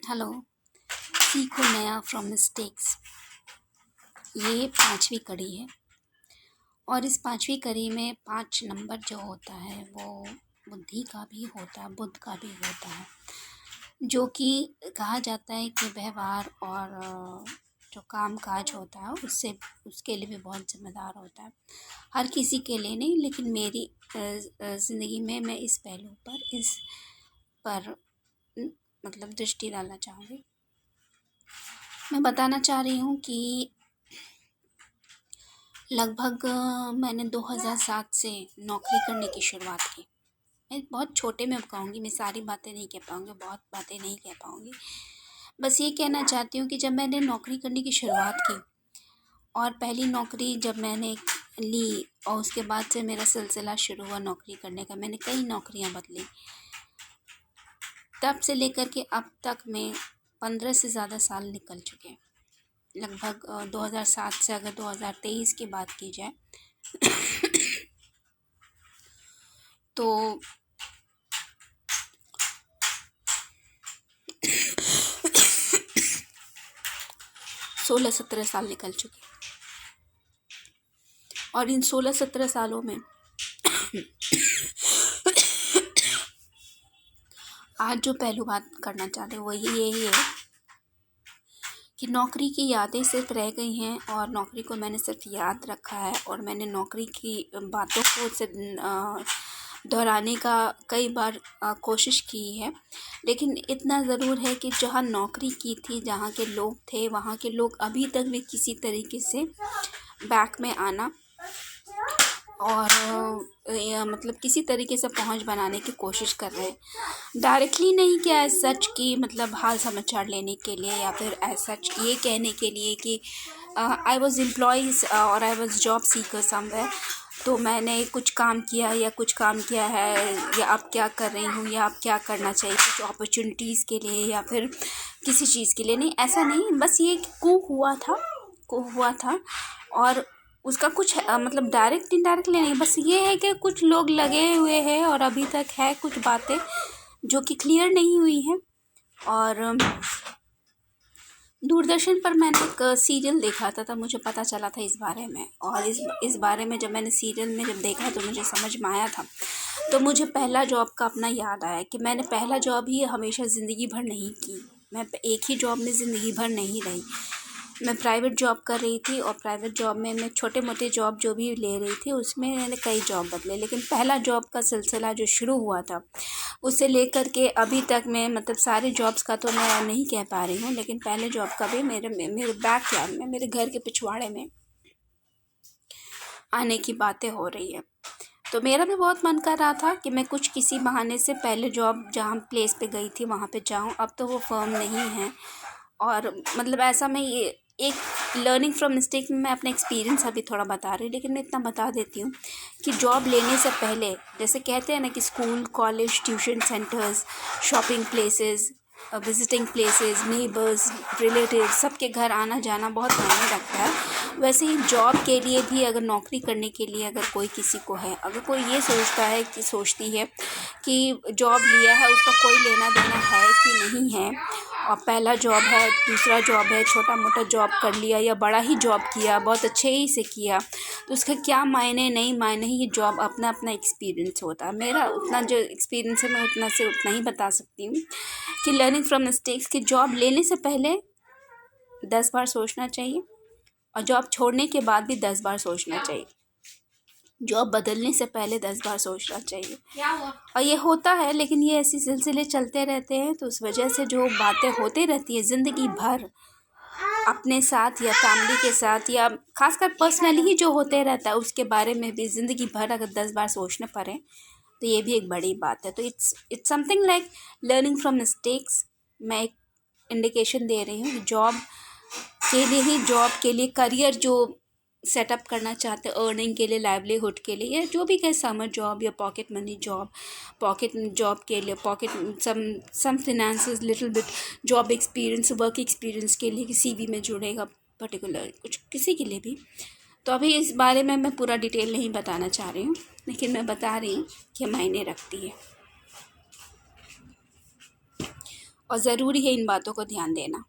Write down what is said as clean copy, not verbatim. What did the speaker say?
Hello. सीखो नया from mistakes. ये 5वीं कड़ी है और इस 5वीं कड़ी में 5 नंबर जो होता है वो बुद्धि का भी होता है, बुद्ध का भी होता है, जो कि कहा जाता है कि व्यवहार और जो काम काज होता है उसके लिए भी बहुत जिम्मेदार होता है। हर किसी के लिए नहीं, लेकिन मेरी ज़िंदगी में मैं इस पहलू पर मतलब दृष्टि डालना चाहूँगी। मैं बताना चाह रही हूँ कि लगभग मैंने 2007 से नौकरी करने की शुरुआत की। मैं बहुत छोटे में कहूँगी, मैं सारी बातें नहीं कह पाऊँगी, बहुत बातें नहीं कह पाऊँगी। बस ये कहना चाहती हूँ कि जब मैंने नौकरी करने की शुरुआत की और पहली नौकरी जब मैंने ली और उसके बाद से मेरा सिलसिला शुरू हुआ नौकरी करने का। मैंने कई नौकरियाँ बदली। तब से लेकर के अब तक में 15 से ज़्यादा साल निकल चुके हैं। लगभग 2007 से अगर 2023 की बात की जाए तो 16-17 साल निकल चुके हैं। और इन 16-17 सालों में आज जो पहलू बात करना चाहते हैं वो यही है कि नौकरी की यादें सिर्फ रह गई हैं और नौकरी को मैंने सिर्फ याद रखा है और मैंने नौकरी की बातों को सिर्फ दोहराने का कई बार कोशिश की है। लेकिन इतना ज़रूर है कि जहाँ नौकरी की थी, जहाँ के लोग थे, वहाँ के लोग अभी तक भी किसी तरीके से बैक में आना और मतलब किसी तरीके से पहुंच बनाने की कोशिश कर रहे हैं। डायरेक्टली नहीं कि एज सच की मतलब हाल समाचार लेने के लिए या फिर एज सच ये कहने के लिए कि आई वॉज एम्प्लॉइज़ और I was job seeker somewhere, तो मैंने कुछ काम किया या कुछ काम किया है या अब क्या कर रही हूँ या अब क्या करना चाहिए कुछ अपॉर्चुनिटीज़ के लिए या फिर किसी चीज़ के लिए। नहीं, ऐसा नहीं। बस ये कू हुआ था और उसका कुछ मतलब डायरेक्ट इनडायरेक्टली नहीं, बस ये है कि कुछ लोग लगे हुए हैं और अभी तक है कुछ बातें जो कि क्लियर नहीं हुई हैं। और दूरदर्शन पर मैंने एक सीरियल देखा था, तब मुझे पता चला था इस बारे में। और इस बारे में जब मैंने सीरियल में जब देखा तो मुझे समझ में आया था। तो मुझे पहला जॉब का अपना याद आया कि मैंने पहला जॉब ही हमेशा ज़िंदगी भर नहीं की। मैं एक ही जॉब में ज़िंदगी भर नहीं रही। मैं प्राइवेट जॉब कर रही थी और प्राइवेट जॉब में मैं छोटे मोटे जॉब जो भी ले रही थी उसमें मैंने कई जॉब बदले। लेकिन पहला जॉब का सिलसिला जो शुरू हुआ था उससे लेकर के अभी तक मैं मतलब सारे जॉब्स का तो मैं नहीं कह पा रही हूँ, लेकिन पहले जॉब का भी मेरे बैकयार्ड में, मेरे घर के पिछवाड़े में आने की बातें हो रही है। तो मेरा भी बहुत मन कर रहा था कि मैं कुछ किसी बहाने से पहले जॉब जहाँ प्लेस पे गई थी वहाँ पे जाऊँ। अब तो वो फर्म नहीं है और मतलब ऐसा मैं ये एक लर्निंग फ्रॉम मिस्टेक में मैं अपना एक्सपीरियंस अभी थोड़ा बता रही हूँ। लेकिन मैं इतना बता देती हूँ कि जॉब लेने से पहले जैसे कहते हैं ना कि school, college, tuition centres, shopping places, visiting places, neighbours, relative सबके घर आना जाना बहुत मायने रखता है। वैसे ही जॉब के लिए भी अगर नौकरी करने के लिए अगर कोई किसी को है, अगर कोई ये सोचती है कि जॉब लिया है उसका कोई लेना देना है कि नहीं है और पहला जॉब है, दूसरा जॉब है, छोटा मोटा जॉब कर लिया या बड़ा ही जॉब किया, बहुत अच्छे ही से किया, तो उसका क्या मायने नहीं मायने, ये जॉब अपना अपना एक्सपीरियंस होता है। मेरा उतना जो एक्सपीरियंस है मैं उतना ही बता सकती हूँ कि लर्निंग फ्रॉम मिस्टेक्स की जॉब लेने से पहले 10 बार सोचना चाहिए और जॉब छोड़ने के बाद भी 10 बार सोचना चाहिए। जॉब बदलने से पहले 10 बार सोचना चाहिए। और ये होता है, लेकिन ये ऐसे सिलसिले चलते रहते हैं तो उस वजह से जो बातें होती रहती है ज़िंदगी भर अपने साथ या फैमिली के साथ या खासकर पर्सनली ही जो होते रहता है उसके बारे में भी ज़िंदगी भर अगर 10 बार सोचने पड़े तो ये भी एक बड़ी बात है। तो it's something like learning from mistakes. मैं एक इंडिकेशन दे रही हूँ कि जॉब के लिए करियर जो सेटअप करना चाहते हैं, अर्निंग के लिए, लाइवलीहुड के लिए, या जो भी कहे समर जॉब या pocket money job, pocket job के लिए pocket some finances, little bit job experience, work experience के लिए सीवी में जुड़ेगा पर्टिकुलर कुछ किसी के लिए भी। तो अभी इस बारे में मैं पूरा डिटेल नहीं बताना चाह रही हूँ, लेकिन मैं बता रही हूँ कि मायने रखती है। और ज़रूरी है इन बातों को ध्यान देना।